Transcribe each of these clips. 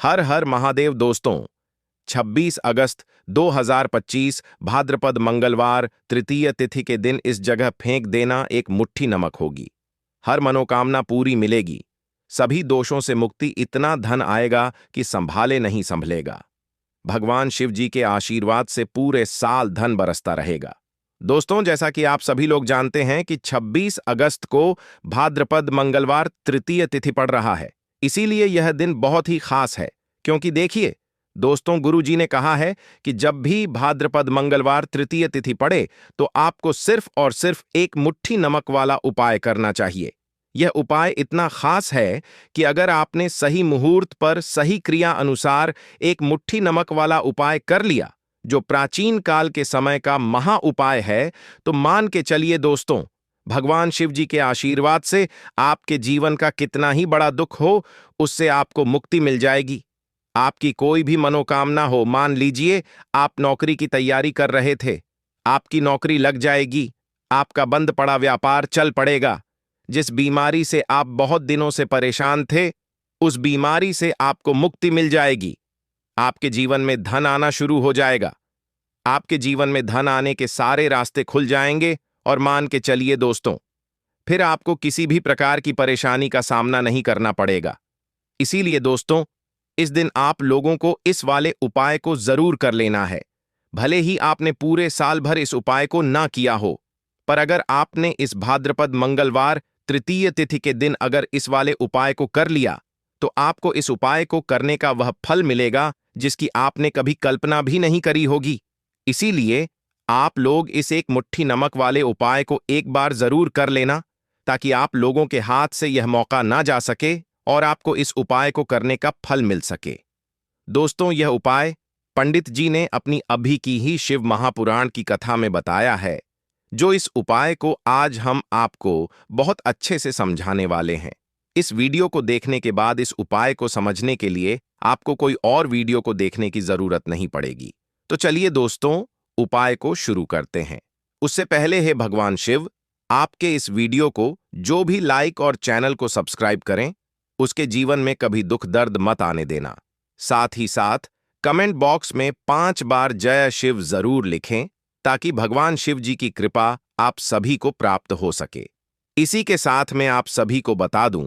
हर हर महादेव दोस्तों। 26 अगस्त 2025 भाद्रपद मंगलवार तृतीय तिथि के दिन इस जगह फेंक देना एक मुट्ठी नमक होगी। हर मनोकामना पूरी मिलेगी, सभी दोषों से मुक्ति, इतना धन आएगा कि संभाले नहीं संभलेगा। भगवान शिव जी के आशीर्वाद से पूरे साल धन बरसता रहेगा। दोस्तों, जैसा कि आप सभी लोग जानते हैं कि 26 अगस्त को भाद्रपद मंगलवार तृतीय तिथि पड़ रहा है। इसीलिए यह दिन बहुत ही खास है, क्योंकि देखिए दोस्तों, गुरु जी ने कहा है कि जब भी भाद्रपद मंगलवार तृतीय तिथि पड़े तो आपको सिर्फ और सिर्फ एक मुट्ठी नमक वाला उपाय करना चाहिए। यह उपाय इतना खास है कि अगर आपने सही मुहूर्त पर सही क्रिया अनुसार एक मुट्ठी नमक वाला उपाय कर लिया, जो प्राचीन काल के समय का महा उपाय है, तो मान के चलिए दोस्तों, भगवान शिव जी के आशीर्वाद से आपके जीवन का कितना ही बड़ा दुख हो, उससे आपको मुक्ति मिल जाएगी। आपकी कोई भी मनोकामना हो, मान लीजिए आप नौकरी की तैयारी कर रहे थे, आपकी नौकरी लग जाएगी, आपका बंद पड़ा व्यापार चल पड़ेगा। जिस बीमारी से आप बहुत दिनों से परेशान थे, उस बीमारी से आपको मुक्ति मिल जाएगी। आपके जीवन में धन आना शुरू हो जाएगा। आपके जीवन में धन आने के सारे रास्ते खुल जाएंगे और मान के चलिए दोस्तों, फिर आपको किसी भी प्रकार की परेशानी का सामना नहीं करना पड़ेगा। इसीलिए दोस्तों, इस दिन आप लोगों को इस वाले उपाय को जरूर कर लेना है। भले ही आपने पूरे साल भर इस उपाय को ना किया हो, पर अगर आपने इस भाद्रपद मंगलवार तृतीय तिथि के दिन अगर इस वाले उपाय को कर लिया, तो आपको इस उपाय को करने का वह फल मिलेगा जिसकी आपने कभी कल्पना भी नहीं करी होगी। इसीलिए आप लोग इस एक मुट्ठी नमक वाले उपाय को एक बार जरूर कर लेना, ताकि आप लोगों के हाथ से यह मौका ना जा सके और आपको इस उपाय को करने का फल मिल सके। दोस्तों, यह उपाय पंडित जी ने अपनी अभी की ही शिव महापुराण की कथा में बताया है, जो इस उपाय को आज हम आपको बहुत अच्छे से समझाने वाले हैं। इस वीडियो को देखने के बाद इस उपाय को समझने के लिए आपको कोई और वीडियो को देखने की जरूरत नहीं पड़ेगी। तो चलिए दोस्तों, उपाय को शुरू करते हैं। उससे पहले है भगवान शिव आपके इस वीडियो को जो भी लाइक और चैनल को सब्सक्राइब करें, उसके जीवन में कभी दुख दर्द मत आने देना। साथ ही साथ कमेंट बॉक्स में 5 बार जय शिव जरूर लिखें, ताकि भगवान शिव जी की कृपा आप सभी को प्राप्त हो सके। इसी के साथ मैं आप सभी को बता दूं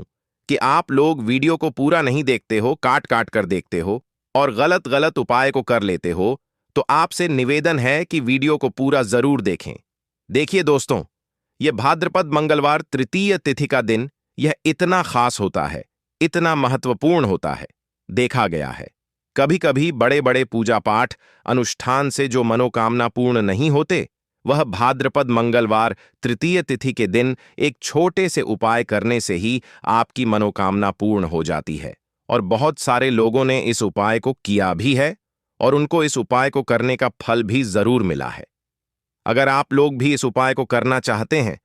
कि आप लोग वीडियो को पूरा नहीं देखते हो, काट काट कर देखते हो और गलत गलत उपाय को कर लेते हो, तो आपसे निवेदन है कि वीडियो को पूरा जरूर देखें। देखिए दोस्तों, यह भाद्रपद मंगलवार तृतीय तिथि का दिन यह इतना खास होता है, इतना महत्वपूर्ण होता है। देखा गया है कभी कभी बड़े बड़े पूजा पाठ अनुष्ठान से जो मनोकामना पूर्ण नहीं होते, वह भाद्रपद मंगलवार तृतीय तिथि के दिन एक छोटे से उपाय करने से ही आपकी मनोकामना पूर्ण हो जाती है। और बहुत सारे लोगों ने इस उपाय को किया भी है और उनको इस उपाय को करने का फल भी जरूर मिला है। अगर आप लोग भी इस उपाय को करना चाहते हैं,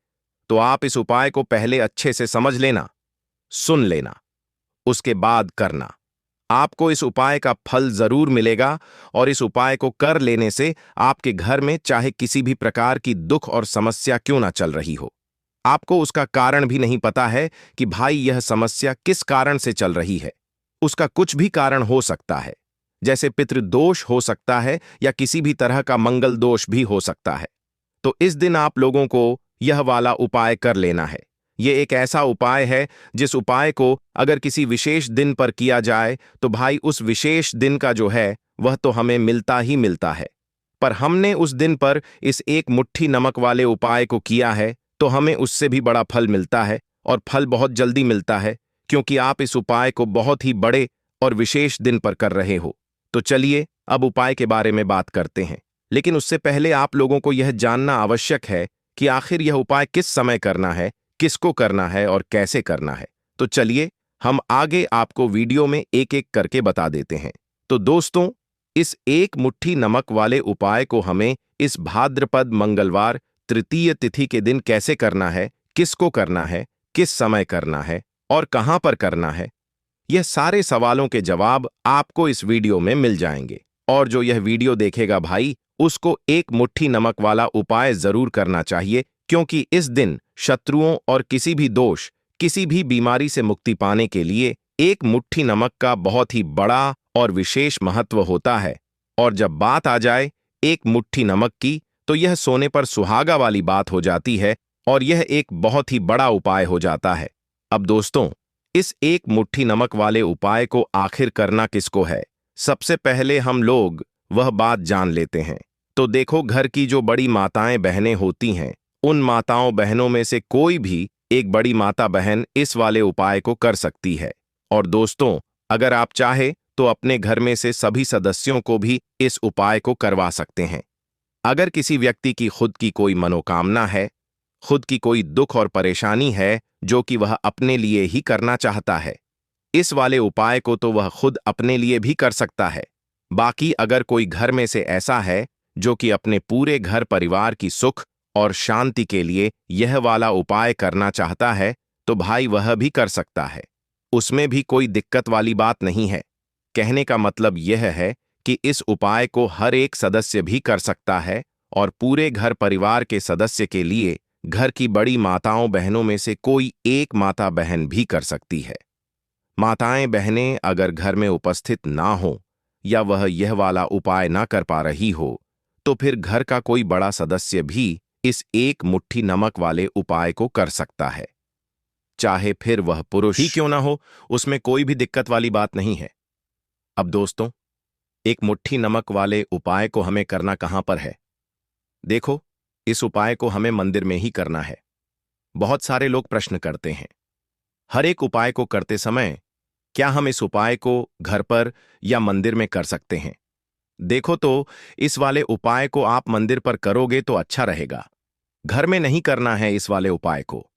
तो आप इस उपाय को पहले अच्छे से समझ लेना, सुन लेना, उसके बाद करना। आपको इस उपाय का फल जरूर मिलेगा और इस उपाय को कर लेने से आपके घर में चाहे किसी भी प्रकार की दुख और समस्या क्यों ना चल रही हो, आपको उसका कारण भी नहीं पता है कि भाई यह समस्या किस कारण से चल रही है। उसका कुछ भी कारण हो सकता है, जैसे पितृदोष हो सकता है या किसी भी तरह का मंगल दोष भी हो सकता है। तो इस दिन आप लोगों को यह वाला उपाय कर लेना है। ये एक ऐसा उपाय है जिस उपाय को अगर किसी विशेष दिन पर किया जाए, तो भाई उस विशेष दिन का जो है वह तो हमें मिलता ही मिलता है। पर हमने उस दिन पर इस एक मुट्ठी नमक वाले उपाय को किया है, तो हमें उससे भी बड़ा फल मिलता है और फल बहुत जल्दी मिलता है, क्योंकि आप इस उपाय को बहुत ही बड़े और विशेष दिन पर कर रहे हो। तो चलिए अब उपाय के बारे में बात करते हैं, लेकिन उससे पहले आप लोगों को यह जानना आवश्यक है कि आखिर यह उपाय किस समय करना है, किसको करना है और कैसे करना है। तो चलिए हम आगे आपको वीडियो में एक एक करके बता देते हैं। तो दोस्तों, इस एक मुट्ठी नमक वाले उपाय को हमें इस भाद्रपद मंगलवार तृतीय तिथि के दिन कैसे करना है, किसको करना है, किस समय करना है और कहां पर करना है, यह सारे सवालों के जवाब आपको इस वीडियो में मिल जाएंगे। और जो यह वीडियो देखेगा भाई, उसको एक मुट्ठी नमक वाला उपाय जरूर करना चाहिए, क्योंकि इस दिन शत्रुओं और किसी भी दोष, किसी भी बीमारी से मुक्ति पाने के लिए एक मुट्ठी नमक का बहुत ही बड़ा और विशेष महत्व होता है। और जब बात आ जाए एक मुट्ठी नमक की, तो यह सोने पर सुहागा वाली बात हो जाती है और यह एक बहुत ही बड़ा उपाय हो जाता है। अब दोस्तों, इस एक मुट्ठी नमक वाले उपाय को आखिर करना किसको है, सबसे पहले हम लोग वह बात जान लेते हैं। तो देखो, घर की जो बड़ी माताएं बहनें होती हैं, उन माताओं बहनों में से कोई भी एक बड़ी माता बहन इस वाले उपाय को कर सकती है। और दोस्तों, अगर आप चाहे तो अपने घर में से सभी सदस्यों को भी इस उपाय को करवा सकते हैं। अगर किसी व्यक्ति की खुद की कोई मनोकामना है, खुद की कोई दुख और परेशानी है जो कि वह अपने लिए ही करना चाहता है, इस वाले उपाय को तो वह खुद अपने लिए भी कर सकता है। बाकी अगर कोई घर में से ऐसा है जो कि अपने पूरे घर परिवार की सुख और शांति के लिए यह वाला उपाय करना चाहता है, तो भाई वह भी कर सकता है। उसमें भी कोई दिक्कत वाली बात नहीं है। कहने का मतलब यह है कि इस उपाय को हर एक सदस्य भी कर सकता है और पूरे घर परिवार के सदस्य के लिए घर की बड़ी माताओं बहनों में से कोई एक माता बहन भी कर सकती है। माताएं बहनें अगर घर में उपस्थित ना हो या वह यह वाला उपाय ना कर पा रही हो, तो फिर घर का कोई बड़ा सदस्य भी इस एक मुट्ठी नमक वाले उपाय को कर सकता है, चाहे फिर वह पुरुष ही क्यों ना हो। उसमें कोई भी दिक्कत वाली बात नहीं है। अब दोस्तों, एक मुट्ठी नमक वाले उपाय को हमें करना कहां पर है? देखो, इस उपाय को हमें मंदिर में ही करना है। बहुत सारे लोग प्रश्न करते हैं, हर एक उपाय को करते समय क्या हम इस उपाय को घर पर या मंदिर में कर सकते हैं? देखो, तो इस वाले उपाय को आप मंदिर पर करोगे तो अच्छा रहेगा। घर में नहीं करना है इस वाले उपाय को।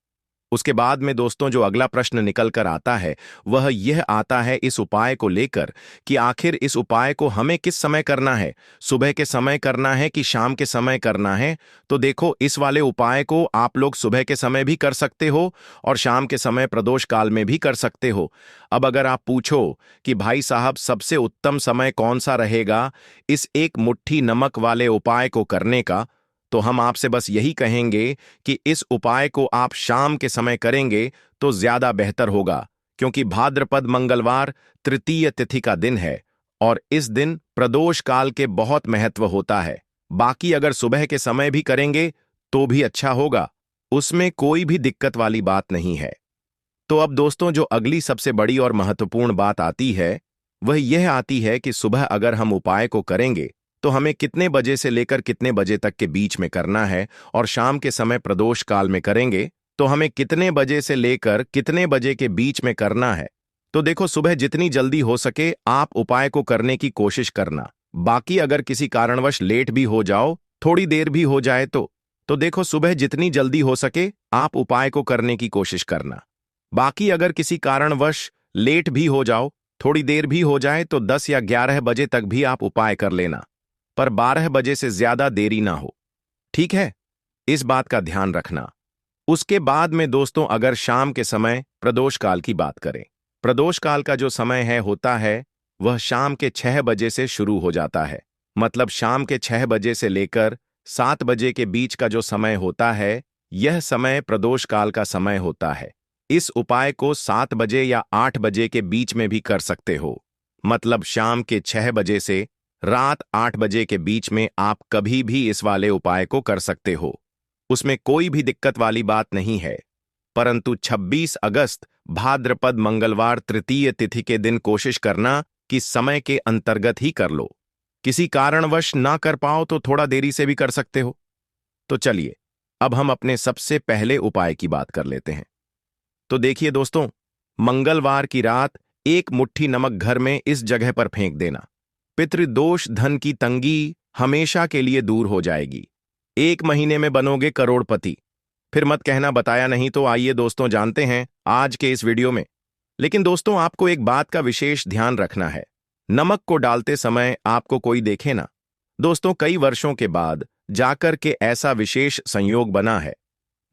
उसके बाद में दोस्तों, जो अगला प्रश्न निकल कर आता है वह यह आता है इस उपाय को लेकर कि आखिर इस उपाय को हमें किस समय करना है, सुबह के समय करना है कि शाम के समय करना है? तो देखो, इस वाले उपाय को आप लोग सुबह के समय भी कर सकते हो और शाम के समय प्रदोष काल में भी कर सकते हो। अब अगर आप पूछो कि भाई साहब सबसे उत्तम समय कौन सा रहेगा इस एक मुट्ठी नमक वाले उपाय को करने का, तो हम आपसे बस यही कहेंगे कि इस उपाय को आप शाम के समय करेंगे तो ज्यादा बेहतर होगा, क्योंकि भाद्रपद मंगलवार तृतीय तिथि का दिन है और इस दिन प्रदोष काल के बहुत महत्व होता है। बाकी अगर सुबह के समय भी करेंगे तो भी अच्छा होगा, उसमें कोई भी दिक्कत वाली बात नहीं है। तो अब दोस्तों, जो अगली सबसे बड़ी और महत्वपूर्ण बात आती है वह यह आती है कि सुबह अगर हम उपाय को करेंगे तो हमें कितने बजे से लेकर कितने बजे तक के बीच में करना है, और शाम के समय प्रदोष काल में करेंगे तो हमें कितने बजे से लेकर कितने बजे के बीच में करना है। तो देखो, सुबह जितनी जल्दी हो सके आप उपाय को करने की कोशिश करना। बाकी अगर किसी कारणवश लेट भी हो जाओ, थोड़ी देर भी हो जाए तो देखो, सुबह जितनी जल्दी हो सके आप उपाय को करने की कोशिश करना। बाकी अगर किसी कारणवश लेट भी हो जाओ, थोड़ी देर भी हो जाए, तो 10 या 11 बजे तक भी आप उपाय कर लेना, पर 12 बजे से ज्यादा देरी ना हो। ठीक है, इस बात का ध्यान रखना। उसके बाद में दोस्तों, अगर शाम के समय प्रदोष काल की बात करें, प्रदोष काल का जो समय होता है वह शाम के 6 बजे से शुरू हो जाता है। मतलब शाम के 6 बजे से लेकर 7 बजे के बीच का जो समय होता है, यह समय प्रदोष काल का समय होता है। इस उपाय को 7 बजे या 8 बजे के बीच में भी कर सकते हो। मतलब शाम के 6 बजे से रात 8 बजे के बीच में आप कभी भी इस वाले उपाय को कर सकते हो, उसमें कोई भी दिक्कत वाली बात नहीं है। परंतु 26 अगस्त भाद्रपद मंगलवार तृतीय तिथि के दिन कोशिश करना कि समय के अंतर्गत ही कर लो। किसी कारणवश ना कर पाओ तो थोड़ा देरी से भी कर सकते हो। तो चलिए, अब हम अपने सबसे पहले उपाय की बात कर लेते हैं। तो देखिए दोस्तों, मंगलवार की रात एक मुट्ठी नमक घर में इस जगह पर फेंक देना। पितृदोष, धन की तंगी हमेशा के लिए दूर हो जाएगी। 1 महीने में बनोगे करोड़पति। फिर मत कहना बताया नहीं। तो आइए दोस्तों, जानते हैं आज के इस वीडियो में। लेकिन दोस्तों, आपको एक बात का विशेष ध्यान रखना है। नमक को डालते समय आपको कोई देखे ना। दोस्तों, कई वर्षों के बाद जाकर के ऐसा विशेष संयोग बना है।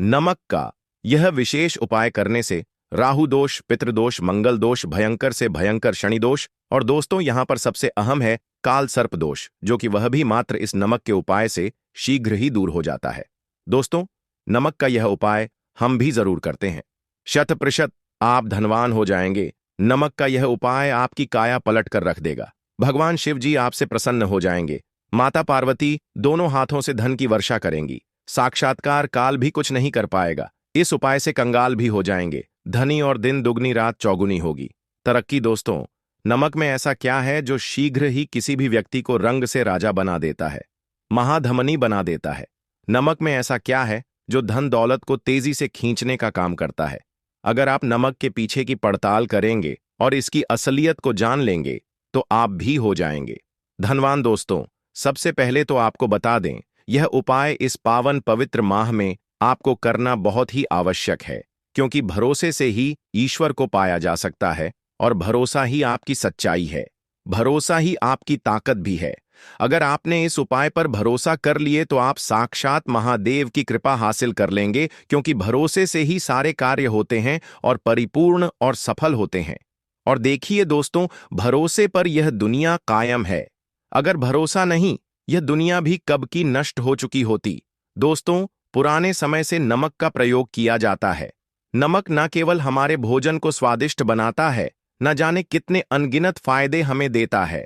नमक का यह विशेष उपाय करने से राहु दोष, पितृदोष, मंगल दोष, भयंकर से भयंकर शनि दोष, और दोस्तों यहां पर सबसे अहम है काल सर्प दोष, जो कि वह भी मात्र इस नमक के उपाय से शीघ्र ही दूर हो जाता है। दोस्तों, नमक का यह उपाय हम भी जरूर करते हैं। 100% आप धनवान हो जाएंगे। नमक का यह उपाय आपकी काया पलट कर रख देगा। भगवान शिव जी आपसे प्रसन्न हो जाएंगे। माता पार्वती दोनों हाथों से धन की वर्षा करेंगी। साक्षात्कार काल भी कुछ नहीं कर पाएगा। इस उपाय से कंगाल भी हो जाएंगे। धनी और दिन दुगनी रात चौगुनी होगी। तरक्की दोस्तों, नमक में ऐसा क्या है जो शीघ्र ही किसी भी व्यक्ति को रंग से राजा बना देता है, महाधमनी बना देता है? नमक में ऐसा क्या है जो धन दौलत को तेजी से खींचने का काम करता है? अगर आप नमक के पीछे की पड़ताल करेंगे और इसकी असलियत को जान लेंगे तो आप भी हो जाएंगे धनवान। दोस्तों, सबसे पहले तो आपको बता दें, यह उपाय इस पावन पवित्र माह में आपको करना बहुत ही आवश्यक है, क्योंकि भरोसे से ही ईश्वर को पाया जा सकता है और भरोसा ही आपकी सच्चाई है। भरोसा ही आपकी ताकत भी है। अगर आपने इस उपाय पर भरोसा कर लिए तो आप साक्षात महादेव की कृपा हासिल कर लेंगे, क्योंकि भरोसे से ही सारे कार्य होते हैं और परिपूर्ण और सफल होते हैं। और देखिए दोस्तों, भरोसे पर यह दुनिया कायम है। अगर भरोसा नहीं, यह दुनिया भी कब की नष्ट हो चुकी होती। दोस्तों, पुराने समय से नमक का प्रयोग किया जाता है। नमक न केवल हमारे भोजन को स्वादिष्ट बनाता है, न जाने कितने अनगिनत फायदे हमें देता है।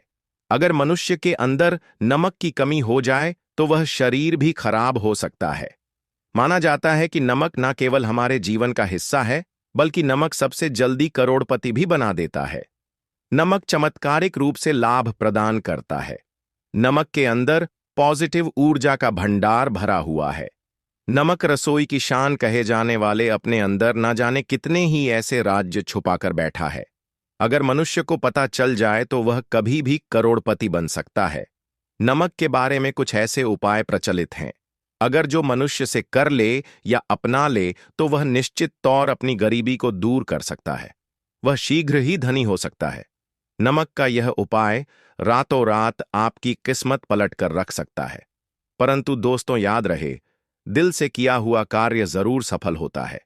अगर मनुष्य के अंदर नमक की कमी हो जाए तो वह शरीर भी खराब हो सकता है। माना जाता है कि नमक न केवल हमारे जीवन का हिस्सा है, बल्कि नमक सबसे जल्दी करोड़पति भी बना देता है। नमक चमत्कारिक रूप से लाभ प्रदान करता है। नमक के अंदर पॉजिटिव ऊर्जा का भंडार भरा हुआ है। नमक रसोई की शान कहे जाने वाले अपने अंदर न जाने कितने ही ऐसे राज्य छुपाकर बैठा है। अगर मनुष्य को पता चल जाए तो वह कभी भी करोड़पति बन सकता है। नमक के बारे में कुछ ऐसे उपाय प्रचलित हैं। अगर जो मनुष्य से कर ले या अपना ले तो वह निश्चित तौर अपनी गरीबी को दूर कर सकता है। वह शीघ्र ही धनी हो सकता है। नमक का यह उपाय रातों रात आपकी किस्मत पलट कर रख सकता है। परंतु दोस्तों, याद रहे, दिल से किया हुआ कार्य जरूर सफल होता है।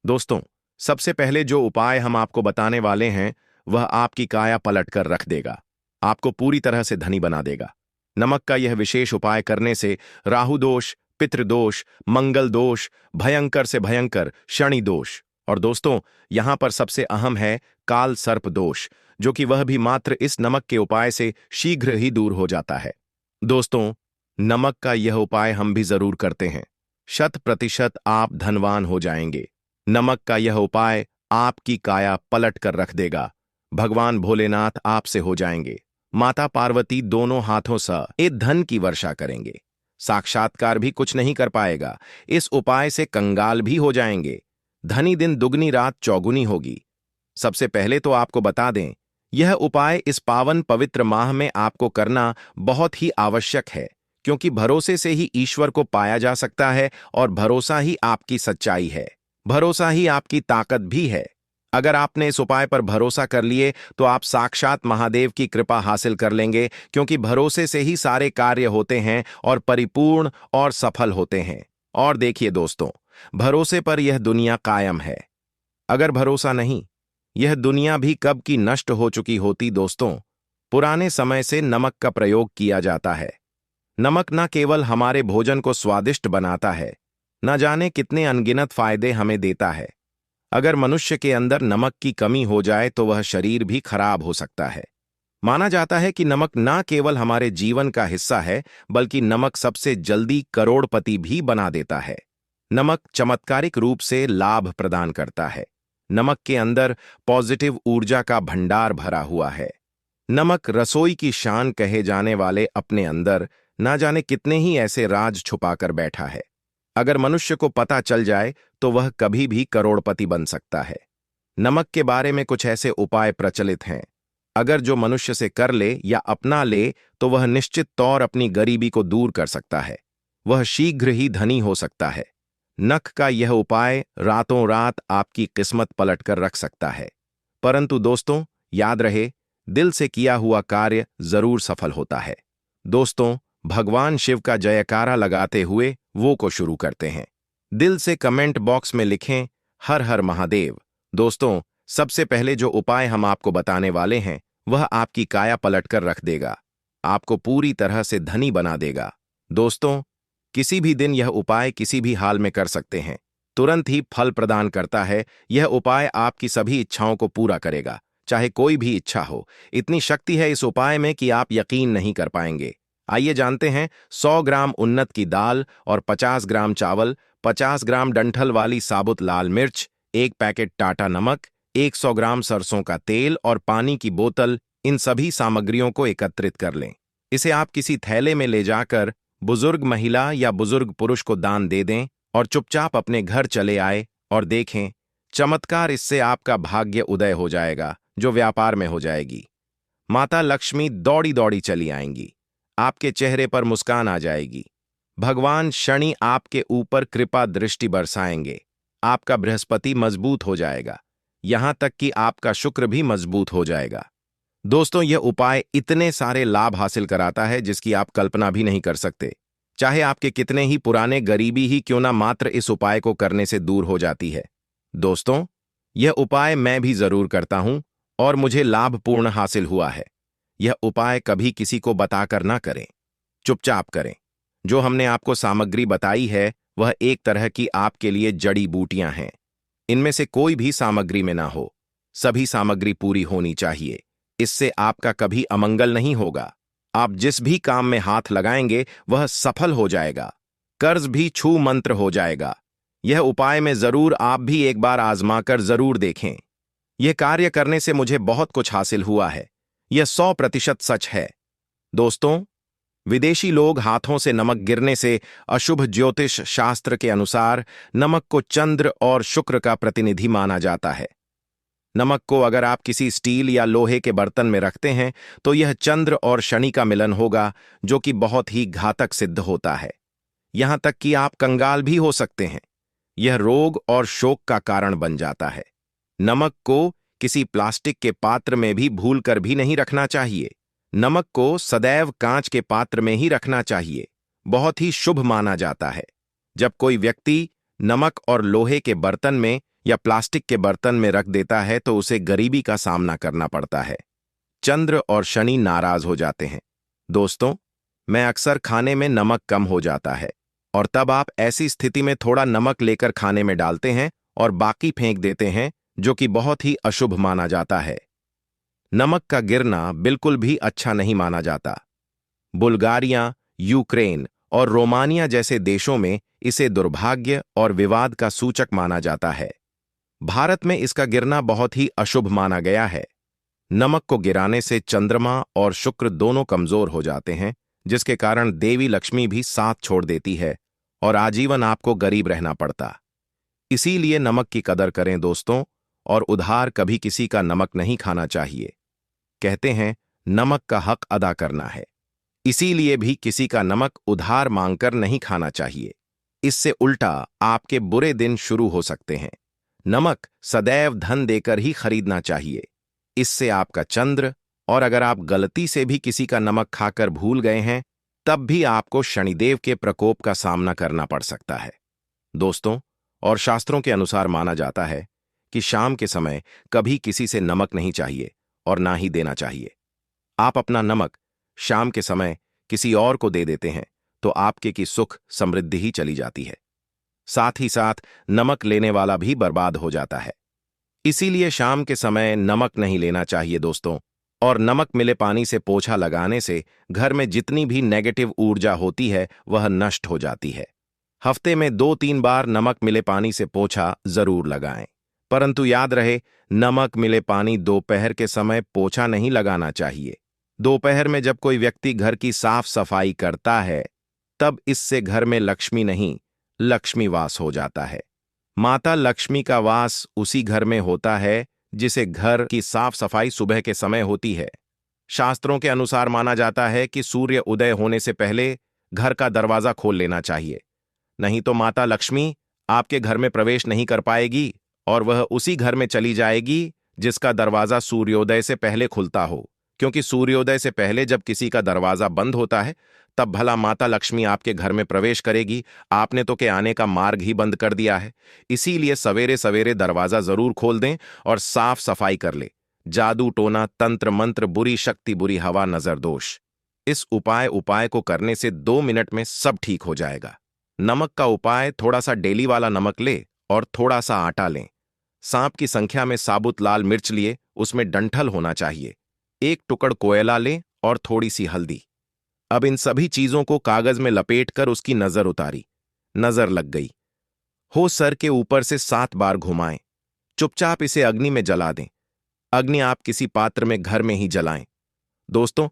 दोस्तों, सबसे पहले जो उपाय हम आपको बताने वाले हैं वह आपकी काया पलट कर रख देगा, आपको पूरी तरह से धनी बना देगा। नमक का यह विशेष उपाय करने से राहु दोष, पितृदोष, मंगल दोष, भयंकर से भयंकर शनि दोष, और दोस्तों यहां पर सबसे अहम है काल सर्प दोष, जो कि वह भी मात्र इस नमक के उपाय से शीघ्र ही दूर हो जाता है। दोस्तों, नमक का यह उपाय हम भी जरूर करते हैं। 100% आप धनवान हो जाएंगे। नमक का यह उपाय आपकी काया पलट कर रख देगा। भगवान भोलेनाथ आपसे हो जाएंगे। माता पार्वती दोनों हाथों से धन की वर्षा करेंगे। साक्षात्कार भी कुछ नहीं कर पाएगा। इस उपाय से कंगाल भी हो जाएंगे। धनी दिन दुगनी रात चौगुनी होगी। सबसे पहले तो आपको बता दें, यह उपाय इस पावन पवित्र माह में आपको करना बहुत ही आवश्यक है, क्योंकि भरोसे से ही ईश्वर को पाया जा सकता है और भरोसा ही आपकी सच्चाई है। भरोसा ही आपकी ताकत भी है। अगर आपने इस उपाय पर भरोसा कर लिए तो आप साक्षात महादेव की कृपा हासिल कर लेंगे, क्योंकि भरोसे से ही सारे कार्य होते हैं और परिपूर्ण और सफल होते हैं। और देखिए दोस्तों, भरोसे पर यह दुनिया कायम है। अगर भरोसा नहीं, यह दुनिया भी कब की नष्ट हो चुकी होती। दोस्तों, पुराने समय से नमक का प्रयोग किया जाता है। नमक न केवल हमारे भोजन को स्वादिष्ट बनाता है, न जाने कितने अनगिनत फायदे हमें देता है। अगर मनुष्य के अंदर नमक की कमी हो जाए तो वह शरीर भी खराब हो सकता है। माना जाता है कि नमक न केवल हमारे जीवन का हिस्सा है, बल्कि नमक सबसे जल्दी करोड़पति भी बना देता है। नमक चमत्कारिक रूप से लाभ प्रदान करता है। नमक के अंदर पॉजिटिव ऊर्जा का भंडार भरा हुआ है। नमक रसोई की शान कहे जाने वाले अपने अंदर ना जाने कितने ही ऐसे राज छुपाकर बैठा है। अगर मनुष्य को पता चल जाए तो वह कभी भी करोड़पति बन सकता है। नमक के बारे में कुछ ऐसे उपाय प्रचलित हैं। अगर जो मनुष्य से कर ले या अपना ले तो वह निश्चित तौर अपनी गरीबी को दूर कर सकता है। वह शीघ्र ही धनी हो सकता है। नख का यह उपाय रातों रात आपकी किस्मत पलट कर रख सकता है। परंतु दोस्तों, याद रहे, दिल से किया हुआ कार्य जरूर सफल होता है। दोस्तों, भगवान शिव का जयकारा लगाते हुए वो को शुरू करते हैं। दिल से कमेंट बॉक्स में लिखें हर हर महादेव। दोस्तों, सबसे पहले जो उपाय हम आपको बताने वाले हैं वह आपकी काया पलट कर रख देगा, आपको पूरी तरह से धनी बना देगा। दोस्तों, किसी भी दिन यह उपाय किसी भी हाल में कर सकते हैं, तुरंत ही फल प्रदान करता है। यह उपाय आपकी सभी इच्छाओं को पूरा करेगा, चाहे कोई भी इच्छा हो। इतनी शक्ति है इस उपाय में कि आप यकीन नहीं कर पाएंगे। आइए जानते हैं। 100 ग्राम उन्नत की दाल और 50 ग्राम चावल, 50 ग्राम डंठल वाली साबुत लाल मिर्च, एक पैकेट टाटा नमक, 100 ग्राम सरसों का तेल और पानी की बोतल, इन सभी सामग्रियों को एकत्रित कर लें। इसे आप किसी थैले में ले जाकर बुजुर्ग महिला या बुजुर्ग पुरुष को दान दे दें और चुपचाप अपने घर चले आए और देखें चमत्कार। इससे आपका भाग्य उदय हो जाएगा, जो व्यापार में हो जाएगी। माता लक्ष्मी दौड़ी दौड़ी चली आएंगी, आपके चेहरे पर मुस्कान आ जाएगी। भगवान शनि आपके ऊपर कृपा दृष्टि बरसाएंगे। आपका बृहस्पति मजबूत हो जाएगा, यहां तक कि आपका शुक्र भी मजबूत हो जाएगा। दोस्तों, यह उपाय इतने सारे लाभ हासिल कराता है जिसकी आप कल्पना भी नहीं कर सकते। चाहे आपके कितने ही पुराने गरीबी ही क्यों ना, मात्र इस उपाय को करने से दूर हो जाती है। दोस्तों, यह उपाय मैं भी जरूर करता हूं और मुझे लाभपूर्ण हासिल हुआ है। यह उपाय कभी किसी को बताकर ना करें, चुपचाप करें। जो हमने आपको सामग्री बताई है वह एक तरह की आपके लिए जड़ी बूटियां हैं। इनमें से कोई भी सामग्री में ना हो, सभी सामग्री पूरी होनी चाहिए। इससे आपका कभी अमंगल नहीं होगा। आप जिस भी काम में हाथ लगाएंगे वह सफल हो जाएगा। कर्ज भी छू मंत्र हो जाएगा। यह उपाय में जरूर आप भी एक बार आजमाकर जरूर देखें। यह कार्य करने से मुझे बहुत कुछ हासिल हुआ है। यह 100% सच है। दोस्तों, विदेशी लोग हाथों से नमक गिरने से अशुभ ज्योतिष शास्त्र के अनुसार नमक को चंद्र और शुक्र का प्रतिनिधि माना जाता है। नमक को अगर आप किसी स्टील या लोहे के बर्तन में रखते हैं तो यह चंद्र और शनि का मिलन होगा, जो कि बहुत ही घातक सिद्ध होता है। यहां तक कि आप कंगाल भी हो सकते हैं। यह रोग और शोक का कारण बन जाता है। नमक को किसी प्लास्टिक के पात्र में भी भूलकर भी नहीं रखना चाहिए। नमक को सदैव कांच के पात्र में ही रखना चाहिए। बहुत ही शुभ माना जाता है। जब कोई व्यक्ति नमक और लोहे के बर्तन में या प्लास्टिक के बर्तन में रख देता है तो उसे गरीबी का सामना करना पड़ता है। चंद्र और शनि नाराज हो जाते हैं। दोस्तों, मैं अक्सर खाने में नमक कम हो जाता है और तब आप ऐसी स्थिति में थोड़ा नमक लेकर खाने में डालते हैं और बाकी फेंक देते हैं, जो कि बहुत ही अशुभ माना जाता है। नमक का गिरना बिल्कुल भी अच्छा नहीं माना जाता। बुल्गारिया, यूक्रेन और रोमानिया जैसे देशों में इसे दुर्भाग्य और विवाद का सूचक माना जाता है। भारत में इसका गिरना बहुत ही अशुभ माना गया है। नमक को गिराने से चंद्रमा और शुक्र दोनों कमजोर हो जाते हैं, जिसके कारण देवी लक्ष्मी भी साथ छोड़ देती है और आजीवन आपको गरीब रहना पड़ता। इसीलिए नमक की कदर करें दोस्तों, और उधार कभी किसी का नमक नहीं खाना चाहिए। कहते हैं नमक का हक अदा करना है, इसीलिए भी किसी का नमक उधार मांगकर नहीं खाना चाहिए। इससे उल्टा आपके बुरे दिन शुरू हो सकते हैं। नमक सदैव धन देकर ही खरीदना चाहिए। इससे आपका चंद्र, और अगर आप गलती से भी किसी का नमक खाकर भूल गए हैं तब भी आपको शनिदेव के प्रकोप का सामना करना पड़ सकता है। दोस्तों, और शास्त्रों के अनुसार माना जाता है कि शाम के समय कभी किसी से नमक नहीं चाहिए और ना ही देना चाहिए। आप अपना नमक शाम के समय किसी और को दे देते हैं तो आपके की सुख समृद्धि ही चली जाती है। साथ ही साथ नमक लेने वाला भी बर्बाद हो जाता है। इसीलिए शाम के समय नमक नहीं लेना चाहिए दोस्तों। और नमक मिले पानी से पोछा लगाने से घर में जितनी भी नेगेटिव ऊर्जा होती है वह नष्ट हो जाती है। हफ्ते में 2-3 बार नमक मिले पानी से पोछा जरूर लगाएं, परंतु याद रहे नमक मिले पानी दोपहर के समय पोछा नहीं लगाना चाहिए। दोपहर में जब कोई व्यक्ति घर की साफ सफाई करता है तब इससे घर में लक्ष्मी नहीं, लक्ष्मी वास हो जाता है। माता लक्ष्मी का वास उसी घर में होता है जिसे घर की साफ सफाई सुबह के समय होती है। शास्त्रों के अनुसार माना जाता है कि सूर्य उदय होने से पहले घर का दरवाजा खोल लेना चाहिए, नहीं तो माता लक्ष्मी आपके घर में प्रवेश नहीं कर पाएगी और वह उसी घर में चली जाएगी जिसका दरवाजा सूर्योदय से पहले खुलता हो। क्योंकि सूर्योदय से पहले जब किसी का दरवाजा बंद होता है तब भला माता लक्ष्मी आपके घर में प्रवेश करेगी? आपने तो के आने का मार्ग ही बंद कर दिया है। इसीलिए सवेरे सवेरे दरवाजा जरूर खोल दें और साफ सफाई कर ले। जादू टोना, तंत्र मंत्र, बुरी शक्ति, बुरी हवा, नजर दोष, इस उपाय को करने से 2 मिनट में सब ठीक हो जाएगा। नमक का उपाय, थोड़ा सा डेली वाला नमक ले और थोड़ा सा आटा लें। सांप की संख्या में साबुत लाल मिर्च लिए, उसमें डंठल होना चाहिए। एक टुकड़ कोयला लें और थोड़ी सी हल्दी। अब इन सभी चीजों को कागज में लपेटकर उसकी नजर उतारी। नजर लग गई हो सर के ऊपर से 7 बार घुमाएं। चुपचाप इसे अग्नि में जला दें। अग्नि आप किसी पात्र में घर में ही जलाएं। दोस्तों,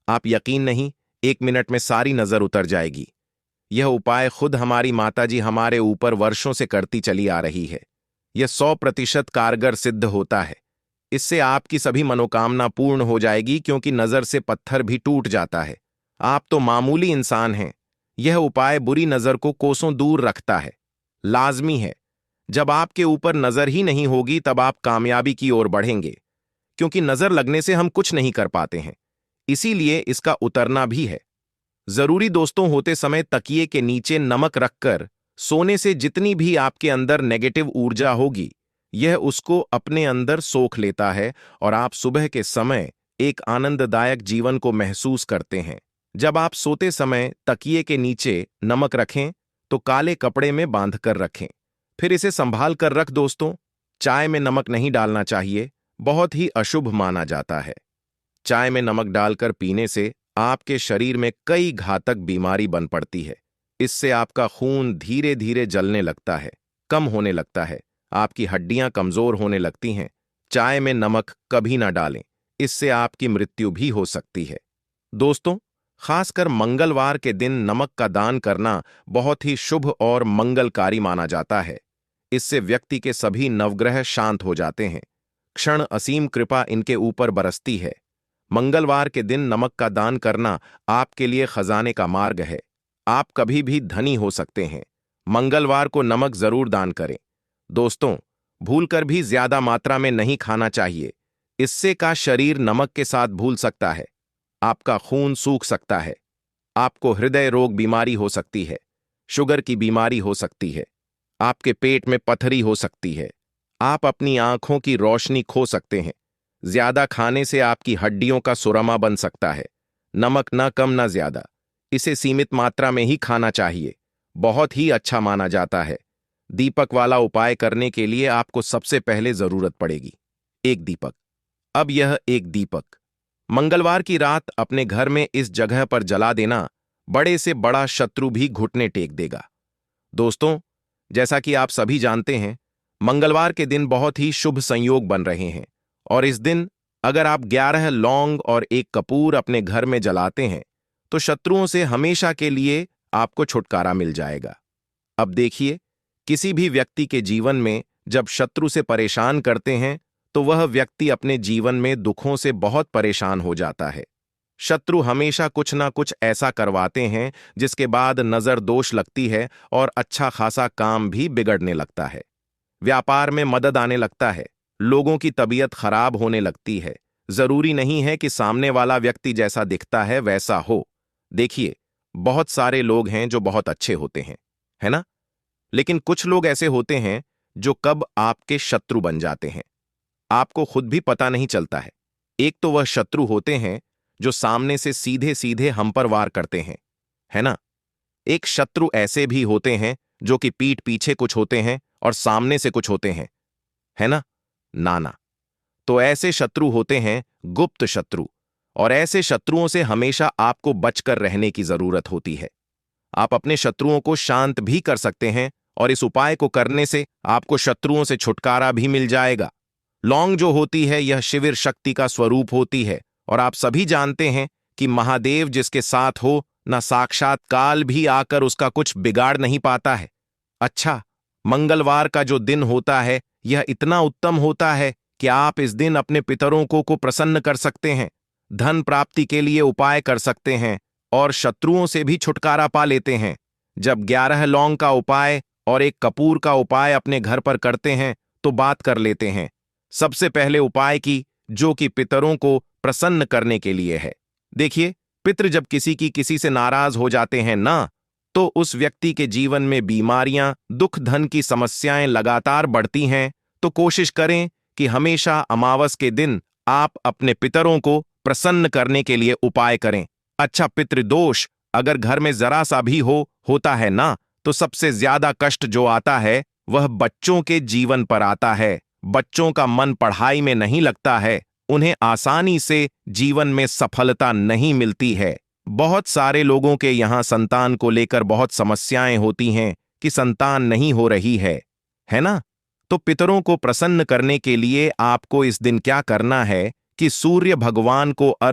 आप यकीन नहीं, 1 मिनट में सारी नजर उतर जाएगी। यह उपाय खुद हमारी माताजी हमारे ऊपर वर्षों से करती चली आ रही है। यह 100% कारगर सिद्ध होता है। इससे आपकी सभी मनोकामना पूर्ण हो जाएगी, क्योंकि नजर से पत्थर भी टूट जाता है। आप तो मामूली इंसान हैं। यह उपाय बुरी नजर को कोसों दूर रखता है। लाजमी है। जब आपके ऊपर नजर ही नहीं होगी तब आप कामयाबी की ओर बढ़ेंगे, क्योंकि नजर लगने से हम कुछ नहीं कर पाते हैं। इसीलिए इसका उतरना भी है। जरूरी दोस्तों, होते समय तकिए के नीचे नमक रखकर सोने से जितनी भी आपके अंदर नेगेटिव ऊर्जा होगी, यह उसको अपने अंदर सोख लेता है और आप सुबह के समय एक आनंददायक जीवन को महसूस करते हैं। जब आप सोते समय तकिए के नीचे नमक रखें तो काले कपड़े में बांधकर रखें। फिर इसे संभाल कर रख दोस्तों। चाय में नमक नहीं डालना चाहिए, बहुत ही अशुभ माना जाता है। चाय में नमक डालकर पीने से आपके शरीर में कई घातक बीमारी बन पड़ती है। इससे आपका खून धीरे धीरे जलने लगता है, कम होने लगता है, आपकी हड्डियां कमजोर होने लगती हैं। चाय में नमक कभी ना डालें, इससे आपकी मृत्यु भी हो सकती है। दोस्तों, खासकर मंगलवार के दिन नमक का दान करना बहुत ही शुभ और मंगलकारी माना जाता है। इससे व्यक्ति के सभी नवग्रह शांत हो जाते हैं। क्षण असीम कृपा इनके ऊपर बरसती है। मंगलवार के दिन नमक का दान करना आपके लिए खजाने का मार्ग है। आप कभी भी धनी हो सकते हैं। मंगलवार को नमक जरूर दान करें। दोस्तों, भूलकर भी ज्यादा मात्रा में नहीं खाना चाहिए। इससे का शरीर नमक के साथ भूल सकता है। आपका खून सूख सकता है। आपको हृदय रोग बीमारी हो सकती है, शुगर की बीमारी हो सकती है, आपके पेट में पथरी हो सकती है, आप अपनी आंखों की रोशनी खो सकते हैं। ज्यादा खाने से आपकी हड्डियों का सुरमा बन सकता है। नमक ना कम ना ज्यादा, इसे सीमित मात्रा में ही खाना चाहिए। बहुत ही अच्छा माना जाता है। दीपक वाला उपाय करने के लिए आपको सबसे पहले जरूरत पड़ेगी एक दीपक। अब यह एक दीपक मंगलवार की रात अपने घर में इस जगह पर जला देना, बड़े से बड़ा शत्रु भी घुटने टेक देगा। दोस्तों, जैसा कि आप सभी जानते हैं, मंगलवार के दिन बहुत ही शुभ संयोग बन रहे हैं और इस दिन अगर आप 11 लौंग और एक कपूर अपने घर में जलाते हैं तो शत्रुओं से हमेशा के लिए आपको छुटकारा मिल जाएगा। अब देखिए, किसी भी व्यक्ति के जीवन में जब शत्रु से परेशान करते हैं तो वह व्यक्ति अपने जीवन में दुखों से बहुत परेशान हो जाता है। शत्रु हमेशा कुछ ना कुछ ऐसा करवाते हैं जिसके बाद नजर दोष लगती है और अच्छा खासा काम भी बिगड़ने लगता है। व्यापार में मदद आने लगता है, लोगों की तबीयत खराब होने लगती है। जरूरी नहीं है कि सामने वाला व्यक्ति जैसा दिखता है वैसा हो। देखिए, बहुत सारे लोग हैं जो बहुत अच्छे होते हैं, है ना? लेकिन कुछ लोग ऐसे होते हैं जो कब आपके शत्रु बन जाते हैं, आपको खुद भी पता नहीं चलता है। एक तो वह शत्रु होते हैं जो सामने से सीधे सीधे हम पर वार करते हैं, है ना? एक शत्रु ऐसे भी होते हैं जो कि पीठ पीछे कुछ होते हैं और सामने से कुछ होते हैं, है ना? नाना। तो ऐसे शत्रु होते हैं गुप्त शत्रु, और ऐसे शत्रुओं से हमेशा आपको बचकर रहने की जरूरत होती है। आप अपने शत्रुओं को शांत भी कर सकते हैं और इस उपाय को करने से आपको शत्रुओं से छुटकारा भी मिल जाएगा। लौंग जो होती है यह शिविर शक्ति का स्वरूप होती है और आप सभी जानते हैं कि महादेव जिसके साथ हो न साक्षात काल भी आकर उसका कुछ बिगाड़ नहीं पाता है। अच्छा, मंगलवार का जो दिन होता है यह इतना उत्तम होता है कि आप इस दिन अपने पितरों को प्रसन्न कर सकते हैं, धन प्राप्ति के लिए उपाय कर सकते हैं और शत्रुओं से भी छुटकारा पा लेते हैं। जब 11 लौंग का उपाय और एक कपूर का उपाय अपने घर पर करते हैं तो बात कर लेते हैं। सबसे पहले उपाय की, जो कि पितरों को प्रसन्न करने के लिए है। देखिए, पितृ जब किसी से नाराज हो जाते हैं ना, तो उस व्यक्ति के जीवन में बीमारियां, दुख, धन की समस्याएं लगातार बढ़ती हैं। तो कोशिश करें कि हमेशा अमावस के दिन आप अपने पितरों को प्रसन्न करने के लिए उपाय करें। अच्छा, पितृदोष अगर घर में जरा सा भी होता है ना, तो सबसे ज्यादा कष्ट जो आता है वह बच्चों के जीवन पर आता है। बच्चों का मन पढ़ाई में नहीं लगता है, उन्हें आसानी से जीवन में सफलता नहीं मिलती है। बहुत सारे लोगों के यहाँ संतान को लेकर बहुत समस्याएं होती हैं कि संतान नहीं हो रही है ना? तो पितरों को प्रसन्न करने के लिए आपको इस दिन क्या करना है कि सूर्य भगवान को